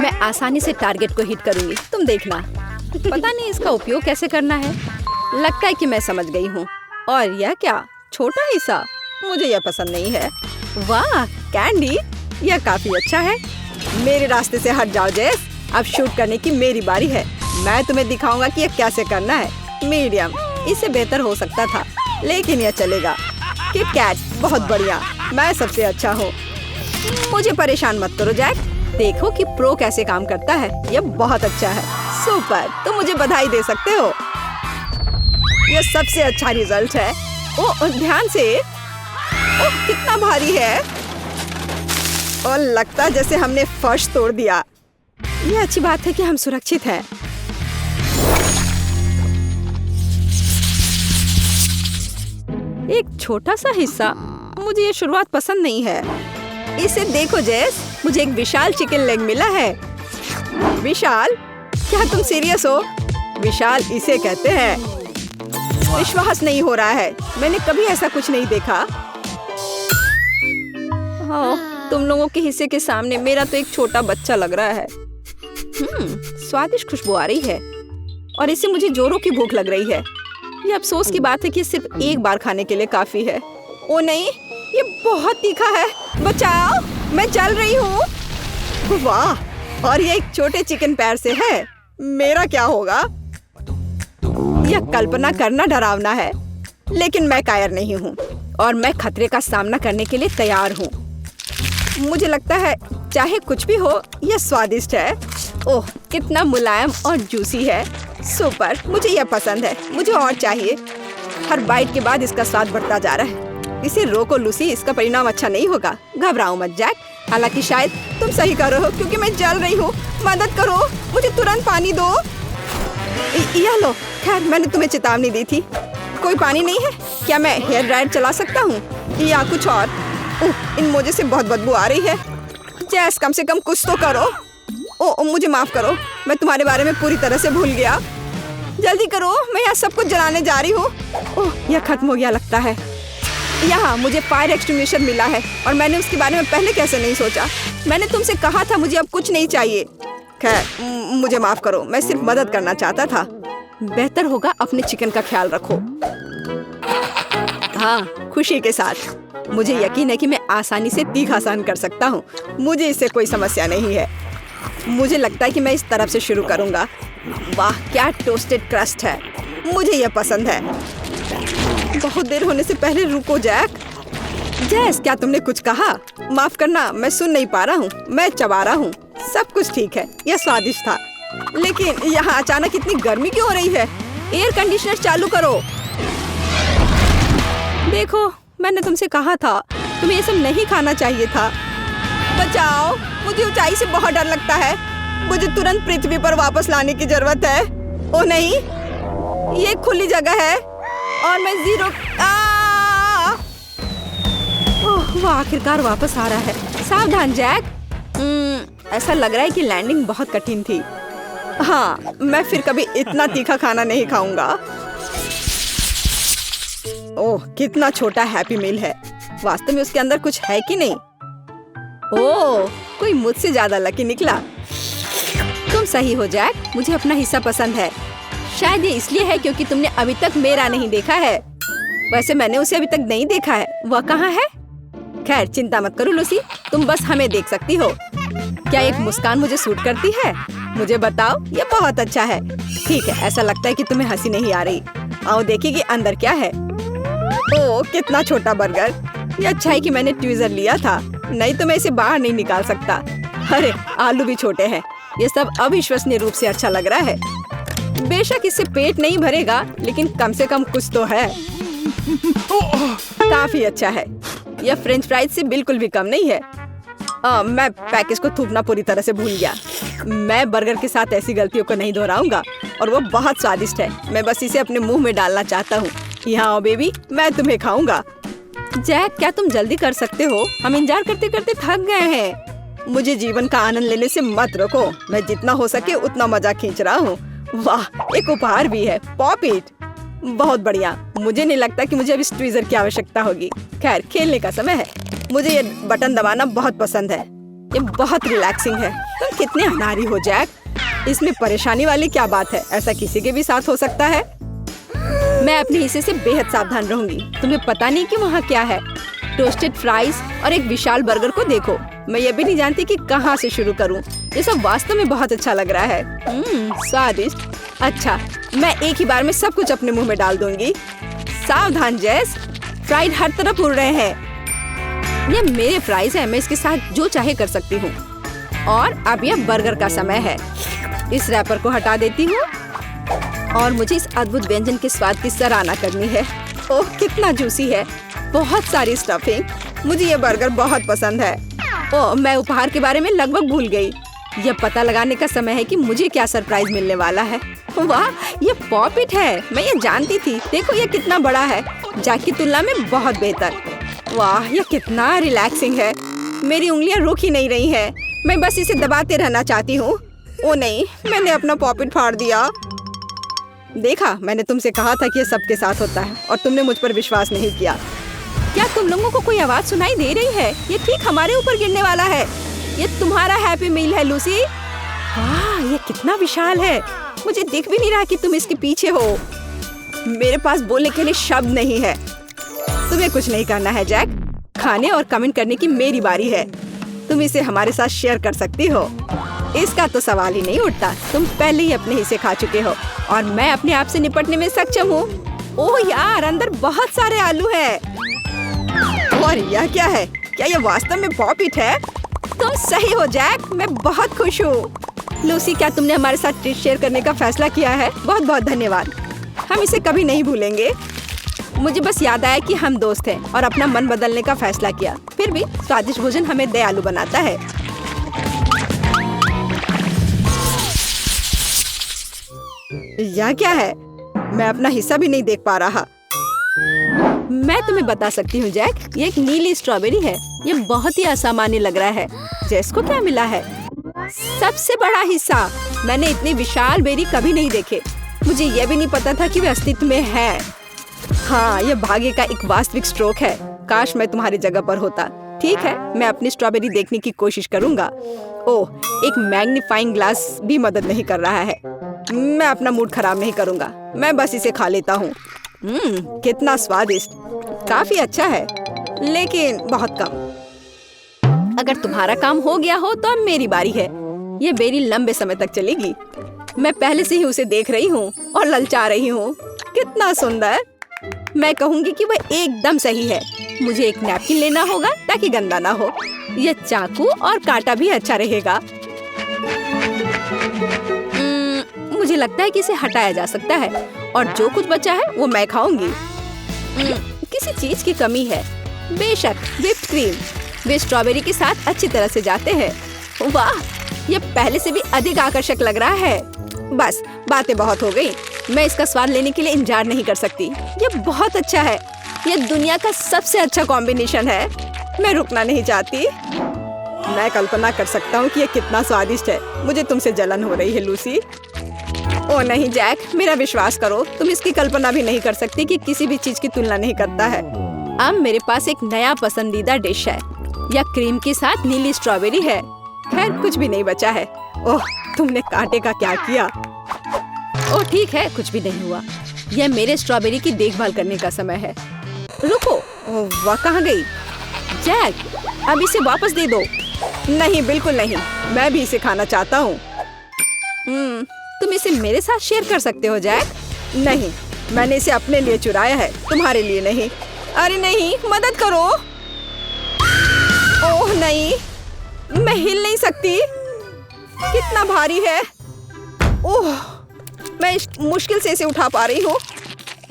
मैं आसानी से टारगेट को हिट करूंगी, तुम देखना। पता नहीं इसका उपयोग कैसे करना है। लगता है कि मैं समझ गई हूँ। और यह क्या, छोटा हिस्सा? मुझे यह पसंद नहीं है। वाह कैंडी, यह काफी अच्छा है। मेरे रास्ते से हट जाओ जेस, अब शूट करने की मेरी बारी है। मैं तुम्हें दिखाऊंगा कि यह कैसे करना है। मीडियम, इससे बेहतर हो सकता था लेकिन यह चलेगा। किट कैट, बहुत बढ़िया, मैं सबसे अच्छा हूँ। मुझे परेशान मत करो जैक, देखो कि प्रो कैसे काम करता है। यह बहुत अच्छा है। सुपर, तुम मुझे बधाई दे सकते हो। यह सबसे अच्छा रिजल्ट है। ओह ध्यान से, ओह कितना भारी है और लगता है जैसे हमने फर्श तोड़ दिया। यह अच्छी बात है कि हम सुरक्षित हैं। एक छोटा सा हिस्सा, मुझे ये शुरुआत पसंद नहीं है। इसे देखो जेस, मुझे एक विशाल चिकन लेग मिला है। विशाल? क्या तुम सीरियस हो? विशाल इसे कहते हैं। विश्वास नहीं हो रहा है, मैंने कभी ऐसा कुछ नहीं देखा। तुम लोगों के हिस्से के सामने मेरा तो एक छोटा बच्चा लग रहा है। स्वादिष्ट खुशबू आ रही है और इससे मुझे जोरों की भूख लग रही है। ये अफसोस की बात है कि सिर्फ एक बार खाने के लिए काफी है। ओ नहीं, ये बहुत तीखा है, बचाओ, मैं जल रही हूँ। वाह, और ये एक छोटे चिकन पैर से है। मेरा क्या होगा? यह कल्पना करना डरावना है, लेकिन मैं कायर नहीं हूँ और मैं खतरे का सामना करने के लिए तैयार हूँ। मुझे लगता है चाहे कुछ भी हो, यह स्वादिष्ट है। ओह कितना मुलायम और जूसी है। सुपर, मुझे यह पसंद है। मुझे और चाहिए। हर बाइट के बाद इसका स्वाद बढ़ता जा रहा है। इसे रोको लूसी, इसका परिणाम अच्छा नहीं होगा। घबराओ मत जैक, हालांकि शायद तुम सही कर रहे हो क्योंकि मैं जल रही हूँ। मदद करो, मुझे तुरंत पानी दो। यह लो, खैर मैंने तुम्हें चेतावनी दी थी। कोई पानी नहीं है? क्या मैं हेयर ड्रायर चला सकता हूँ या कुछ और? इन मोजे से बहुत बदबू आ रही है। जैस कम से कम कुछ तो करो। ओह मुझे माफ करो, मैं तुम्हारे बारे में पूरी तरह से भूल गया। जल्दी करो, मैं यहाँ सब कुछ जलाने जा रही हूँ। ओह यह खत्म हो गया लगता है। यहाँ मुझे फायर एक्सटिंग्विशर मिला है और मैंने उसके बारे में पहले कैसे नहीं सोचा। मैंने तुमसे कहा था मुझे अब कुछ नहीं चाहिए। खैर मुझे माफ करो, मैं सिर्फ मदद करना चाहता था। बेहतर होगा अपने चिकन का ख्याल रखो। हाँ खुशी के साथ। मुझे यकीन है कि मैं आसानी से तीखा सहन कर सकता हूँ। मुझे इससे कोई समस्या नहीं है। मुझे लगता है कि मैं इस तरफ से शुरू करूँगा। वाह क्या टोस्टेड क्रस्ट है, मुझे यह पसंद है। बहुत देर होने से पहले रुको जैक। जैस क्या तुमने कुछ कहा? माफ करना, मैं सुन नहीं पा रहा हूँ। मैं चबा रहा हूँ। सब कुछ ठीक है, यह स्वादिष्ट था, लेकिन यहाँ अचानक इतनी गर्मी क्यों हो रही है? एयर कंडीशनर चालू करो। देखो मैंने तुमसे कहा था, तुम्हें ये सब नहीं खाना चाहिए था। बचाओ, मुझे ऊंचाई से बहुत डर लगता है। मुझे तुरंत पृथ्वी पर वापस लाने की जरूरत है। ओ नहीं, ये खुली जगह है और मैं जीरो। ओह वो आखिरकार वापस आ रहा है। सावधान जैक। ऐसा लग रहा है कि लैंडिंग बहुत कठिन थी। हाँ मैं फिर कभी इतना तीखा खाना नहीं खाऊंगा। ओह कितना छोटा हैप्पी मील है। वास्तव में उसके अंदर कुछ है कि नहीं? ओह कोई मुझसे ज्यादा लकी निकला। तुम सही हो जैक, मुझे अपना हिस्सा पसंद है। शायद ये इसलिए है क्योंकि तुमने अभी तक मेरा नहीं देखा है। वैसे मैंने उसे अभी तक नहीं देखा है। वह कहाँ है? खैर चिंता मत करो लूसी, तुम बस हमें देख सकती हो। क्या एक मुस्कान मुझे सूट करती है? मुझे बताओ, ये बहुत अच्छा है। ठीक है, ऐसा लगता है कि तुम्हें हंसी नहीं आ रही। आओ देखिए कि अंदर क्या है। ओह कितना छोटा बर्गर। ये अच्छा है कि मैंने ट्वीजर लिया था, नहीं तो मैं इसे बाहर नहीं निकाल सकता। अरे आलू भी छोटे हैं। ये सब अविश्वसनीय रूप से अच्छा लग रहा है। बेशक इससे पेट नहीं भरेगा, लेकिन कम से कम कुछ तो है। काफी अच्छा है। यह फ्रेंच फ्राइज से बिल्कुल भी कम नहीं है। मैं पैकेज को थूकना पूरी तरह से भूल गया। मैं बर्गर के साथ ऐसी गलतियों को नहीं दोहराऊंगा और वो बहुत स्वादिष्ट है। मैं बस इसे अपने मुंह में डालना चाहता हूँ। यहाँ आओ बेबी, मैं तुम्हें खाऊंगा। जैक क्या तुम जल्दी कर सकते हो? हम इंतजार करते करते थक गए हैं। मुझे जीवन का आनंद लेने से मत रोको। मैं जितना हो सके उतना मजा खींच रहा हूँ। वाह एक उपहार भी है, पॉप इट। बहुत बढ़िया। मुझे नहीं लगता कि मुझे अब इस ट्वीजर की आवश्यकता होगी। खैर खेलने का समय है। मुझे ये बटन दबाना बहुत पसंद है। ये बहुत रिलैक्सिंग है। तुम कितने अनाड़ी हो जैक। इसमें परेशानी वाली क्या बात है? ऐसा किसी के भी साथ हो सकता है। मैं अपने हिस्से से बेहद सावधान रहूंगी। तुम्हें पता नहीं कि वहाँ क्या है। टोस्टेड फ्राइज और एक विशाल बर्गर को देखो। मैं ये भी नहीं जानती कि कहाँ से शुरू करूँ। ये सब वास्तव में बहुत अच्छा लग रहा है। स्वादिष्ट। अच्छा, मैं एक ही बार में सब कुछ अपने मुंह में डाल दूंगी। सावधान जेस, फ्राइड हर तरफ उड़ रहे हैं। ये मेरे फ्राइज हैं, मैं इसके साथ जो चाहे कर सकती हूँ। और अब यह बर्गर का समय है। इस रैपर को हटा देती हूँ और मुझे इस अद्भुत व्यंजन के स्वाद की सराहना करनी है। ओह, कितना जूसी है, बहुत सारी स्टफिंग। मुझे ये बर्गर बहुत पसंद है। ओह, मैं उपहार के बारे में लगभग भूल गई। यह पता लगाने का समय है कि मुझे क्या सरप्राइज मिलने वाला है। वाह, ये पॉपिट है। मैं ये जानती थी। देखो ये कितना बड़ा है, जैक की तुलना में बहुत बेहतर। वाह, ये कितना रिलैक्सिंग है। मेरी उंगलियां रुक ही नहीं रही हैं। मैं बस इसे दबाते रहना चाहती हूँ। ओ नहीं, मैंने अपना पॉपिट फाड़ दिया। देखा, मैंने तुमसे कहा था कि ये सबके साथ होता है और तुमने मुझ पर विश्वास नहीं किया। क्या तुम लोगों को कोई आवाज सुनाई दे रही है? ये ठीक हमारे ऊपर गिरने वाला है। ये तुम्हारा हैप्पी मील है लूसी। वाह, ये कितना विशाल है। मुझे दिख भी नहीं रहा कि तुम इसके पीछे हो। मेरे पास बोलने के लिए शब्द नहीं है। तुम्हें कुछ नहीं करना है जैक। खाने और कमेंट करने की मेरी बारी है। तुम इसे हमारे साथ शेयर कर सकती हो। इसका तो सवाल ही नहीं उठता। तुम पहले ही अपने हिस्से खा चुके हो और मैं अपने आप से निपटने में सक्षम हूँ। ओह यार, अंदर बहुत सारे आलू हैं। और यह क्या है? क्या यह वास्तव में पॉपिट है? तुम सही हो जैक, मैं बहुत खुश हूँ। लूसी, क्या तुमने हमारे साथ ट्रीट शेयर करने का फैसला किया है? बहुत बहुत धन्यवाद। हम इसे कभी नहीं भूलेंगे। मुझे बस याद आया कि हम दोस्त हैं और अपना मन बदलने का फैसला किया। फिर भी स्वादिष्ट भोजन हमें दयालु बनाता है। यह क्या है? मैं अपना हिस्सा भी नहीं देख पा रहा। मैं तुम्हें बता सकती हूँ जैक, ये एक नीली स्ट्रॉबेरी है। ये बहुत ही असामान्य लग रहा है। जेस को क्या मिला है? सबसे बड़ा हिस्सा। मैंने इतनी विशाल बेरी कभी नहीं देखे। मुझे यह भी नहीं पता था कि वे अस्तित्व में है। हाँ, यह भाग्य का एक वास्तविक स्ट्रोक है। काश मैं तुम्हारी जगह पर होता। ठीक है, मैं अपनी स्ट्रॉबेरी देखने की कोशिश करूंगा। ओह, एक मैग्नीफाइंग ग्लास भी मदद नहीं कर रहा है। मैं अपना मूड खराब नहीं करूंगा। मैं बस इसे खा लेता हूँ। कितना स्वादिष्ट। काफी अच्छा है, लेकिन बहुत कम। अगर तुम्हारा काम हो गया हो तो अब मेरी बारी है। ये बेरी लंबे समय तक चलेगी। मैं पहले से ही उसे देख रही हूँ और ललचा रही हूँ। कितना सुंदर। मैं कहूँगी कि वह एकदम सही है। मुझे एक नैपकिन लेना होगा ताकि गंदा ना हो। यह चाकू और कांटा भी अच्छा रहेगा। मुझे लगता है कि इसे हटाया जा सकता है और जो कुछ बचा है वो मैं खाऊंगी। किसी चीज की कमी है। बेशक, व्हिप्ड क्रीम। वे स्ट्रॉबेरी के साथ अच्छी तरह से जाते हैं। वाह, ये पहले से भी अधिक आकर्षक लग रहा है। बस, बातें बहुत हो गई। मैं इसका स्वाद लेने के लिए इंतजार नहीं कर सकती। ये बहुत अच्छा है। ये दुनिया का सबसे अच्छा कॉम्बिनेशन है। मैं रुकना नहीं चाहती। मैं कल्पना कर सकता हूँ कि ये कितना स्वादिष्ट है। मुझे तुमसे जलन हो रही है लूसी। ओ नहीं जैक, मेरा विश्वास करो। तुम इसकी कल्पना भी नहीं कर सकती कि किसी भी चीज की तुलना नहीं करता है। अब मेरे पास एक नया पसंदीदा डिश है। यह क्रीम के साथ नीली स्ट्रॉबेरी है। खैर, कुछ भी नहीं बचा है। ओह, तुमने कांटे का क्या किया? ओह ठीक है, कुछ भी नहीं हुआ। यह मेरे स्ट्रॉबेरी की देखभाल करने का समय है। रुको, वह कहाँ गई? जैक, अब इसे वापस दे दो। नहीं, बिल्कुल नहीं। मैं भी इसे खाना चाहता हूँ। तुम इसे मेरे साथ शेयर कर सकते हो जैक। नहीं, मैंने इसे अपने लिए चुराया है, तुम्हारे लिए नहीं। अरे नहीं, मदद करो। ओह नहीं, मैं हिल नहीं सकती। कितना भारी है। ओह, मैं मुश्किल से इसे उठा पा रही हूँ।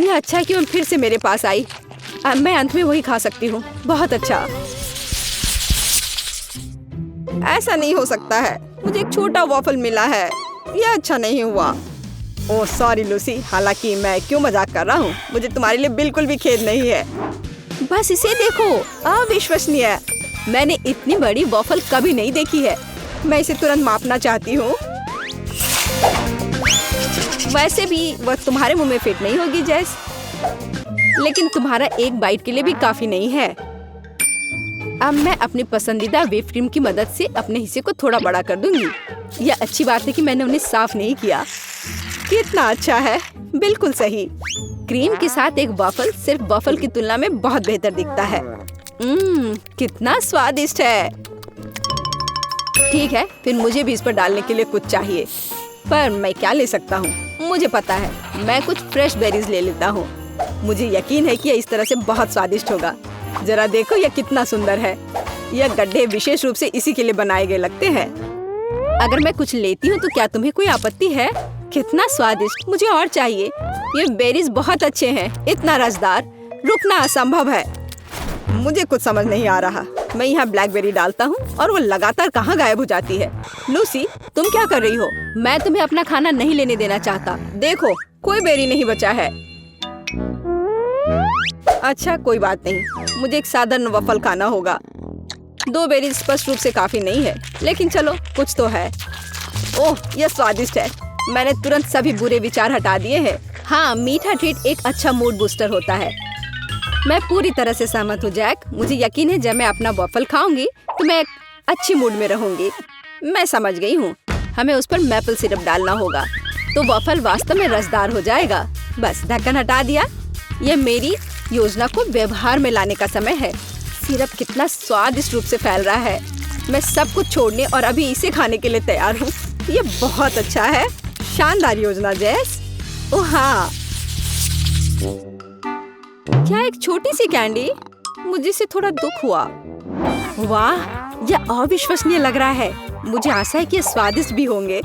यह अच्छा है कि मैं फिर से मेरे पास आई। अब मैं अंत में वही खा सकती हूँ। बहुत अच्छा। ऐसा नहीं हो सकता है। मुझे एक छोटा वॉफल मिला है। यह अच्छा नहीं हुआ। ओह सॉरी लूसी, हालांकि मैं क्यों मजाक कर रहा हूँ। मुझे तुम्हारे लिए बिल्कुल भी खेद नहीं है। बस इसे देखो, अविश्वसनीय। मैंने इतनी बड़ी वॉफल कभी नहीं देखी है। मैं इसे तुरंत मापना चाहती हूँ। वैसे भी वह तुम्हारे मुंह में फिट नहीं होगी जेस, लेकिन तुम्हारा एक बाइट के लिए भी काफी नहीं है। अब मैं अपनी पसंदीदा व्हिप क्रीम की मदद से अपने हिस्से को थोड़ा बड़ा कर दूंगी। यह अच्छी बात है कि मैंने उन्हें साफ नहीं किया। कितना अच्छा है, बिल्कुल सही। क्रीम के साथ एक वॉफल सिर्फ वॉफल की तुलना में बहुत बेहतर दिखता है। कितना स्वादिष्ट है। ठीक है, फिर मुझे भी इस पर डालने के लिए कुछ चाहिए, पर मैं क्या ले सकता हूँ? मुझे पता है, मैं कुछ फ्रेश बेरीज ले लेता हूँ। मुझे यकीन है कि यह इस तरह से बहुत स्वादिष्ट होगा। जरा देखो यह कितना सुंदर है। यह गड्ढे विशेष रूप से इसी के लिए बनाए गए लगते हैं। अगर मैं कुछ लेती हूँ तो क्या तुम्हें कोई आपत्ति है? कितना स्वादिष्ट, मुझे और चाहिए। ये बेरीज बहुत अच्छे हैं, इतना रसदार, रुकना असंभव है। मुझे कुछ समझ नहीं आ रहा। मैं यहाँ ब्लैकबेरी डालता हूँ और वो लगातार कहाँ गायब हो जाती है। लूसी, तुम क्या कर रही हो? मैं तुम्हें अपना खाना नहीं लेने देना चाहता। देखो, कोई बेरी नहीं बचा है। अच्छा, कोई बात नहीं, मुझे एक साधारण वफल खाना होगा। 2 बेरी स्पष्ट रूप से काफी नहीं है, लेकिन चलो, कुछ तो है। ओह, यह स्वादिष्ट है। मैंने तुरंत सभी बुरे विचार हटा दिए हैं। हाँ, मीठा ट्रीट एक अच्छा मूड बूस्टर होता है। मैं पूरी तरह से सहमत हूँ जैक। मुझे यकीन है जब मैं अपना वॉफल खाऊंगी तो मैं एक अच्छी मूड में रहूंगी। मैं समझ गई हूँ, हमें उस पर मैपल सिरप डालना होगा तो वॉफल वास्तव में रसदार हो जाएगा। बस ढक्कन हटा दिया। यह मेरी योजना को व्यवहार में लाने का समय है। सिरप कितना स्वादिष्ट रूप से फैल रहा है। मैं सब कुछ छोड़ने और अभी इसे खाने के लिए तैयार हूँ। ये बहुत अच्छा है। शानदार योजना जैस। ओह हाँ, क्या एक छोटी सी कैंडी? मुझे इसे थोड़ा दुख हुआ। वाह, यह अविश्वसनीय लग रहा है। मुझे आशा है कि ये स्वादिष्ट भी होंगे।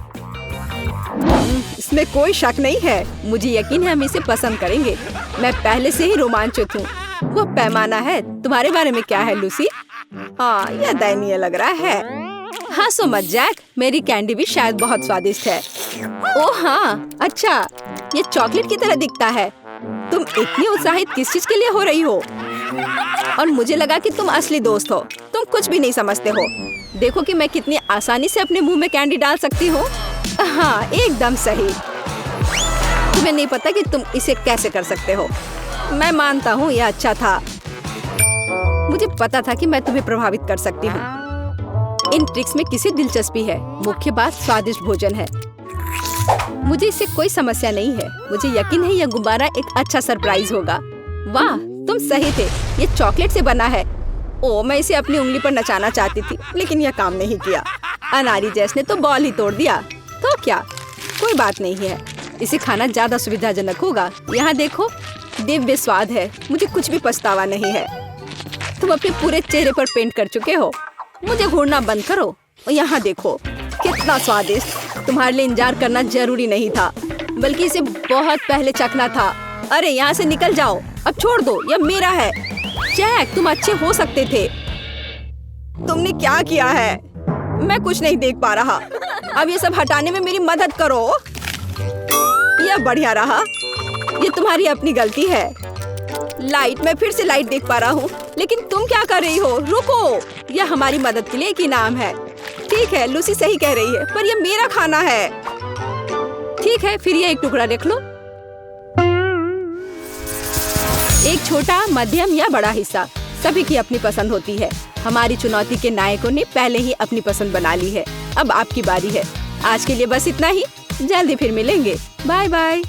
इसमें कोई शक नहीं है। मुझे यकीन है हम इसे पसंद करेंगे। मैं पहले से ही रोमांचित हूँ। वो पैमाना है। तुम्हारे बारे में क्या है लूसी? हाँ, यह दयनीय लग रहा है। हाँ, सो मत जैक, मेरी कैंडी भी शायद बहुत स्वादिष्ट है। ओह हाँ, अच्छा, ये चॉकलेट की तरह दिखता है। तुम इतनी उत्साहित किस चीज के लिए हो रही हो? और मुझे लगा कि तुम असली दोस्त हो। तुम कुछ भी नहीं समझते हो। देखो कि मैं कितनी आसानी से अपने मुंह में कैंडी डाल सकती हूँ। हाँ, एकदम सही। तुम्हें नहीं पता कि तुम इसे कैसे कर सकते हो। मैं मानता हूँ यह अच्छा था। मुझे पता था कि मैं तुम्हें प्रभावित कर सकती हूँ। इन ट्रिक्स में किसी दिलचस्पी है। मुख्य बात स्वादिष्ट भोजन है। मुझे इससे कोई समस्या नहीं है। मुझे यकीन है यह गुब्बारा एक अच्छा सरप्राइज होगा। वाह, तुम सही थे। ये चॉकलेट से बना है। ओह, मैं इसे अपनी उंगली पर नचाना चाहती थी, लेकिन यह काम नहीं किया। अनारी जैस ने तो बॉल ही तोड़ दिया। तो क्या, कोई बात नहीं है। इसे खाना ज्यादा सुविधाजनक होगा। यहाँ देखो, दिव्य स्वाद है। मुझे कुछ भी पछतावा नहीं है। तुम अपने पूरे चेहरे पर पेंट कर चुके हो। मुझे घूरना बंद करो। और यहाँ देखो, कितना स्वादिष्ट। तुम्हारे लिए इंतजार करना जरूरी नहीं था, बल्कि इसे बहुत पहले चखना था। अरे यहाँ से निकल जाओ, अब छोड़ दो, यह मेरा है। जैक, तुम अच्छे हो सकते थे। तुमने क्या किया है? मैं कुछ नहीं देख पा रहा। अब ये सब हटाने में मेरी मदद करो। यह बढ़िया रहा। ये तुम्हारी अपनी गलती है। लाइट, मैं फिर से लाइट देख पा रहा हूँ, लेकिन तुम क्या कर रही हो? रुको, यह हमारी मदद के लिए एक इनाम है। ठीक है, लूसी सही कह रही है, पर यह मेरा खाना है। ठीक है, फिर यह एक टुकड़ा रख लो। एक छोटा, मध्यम या बड़ा हिस्सा, सभी की अपनी पसंद होती है। हमारी चुनौती के नायकों ने पहले ही अपनी पसंद बना ली है। अब आपकी बारी है। आज के लिए बस इतना ही। जल्दी फिर मिलेंगे। Bye bye.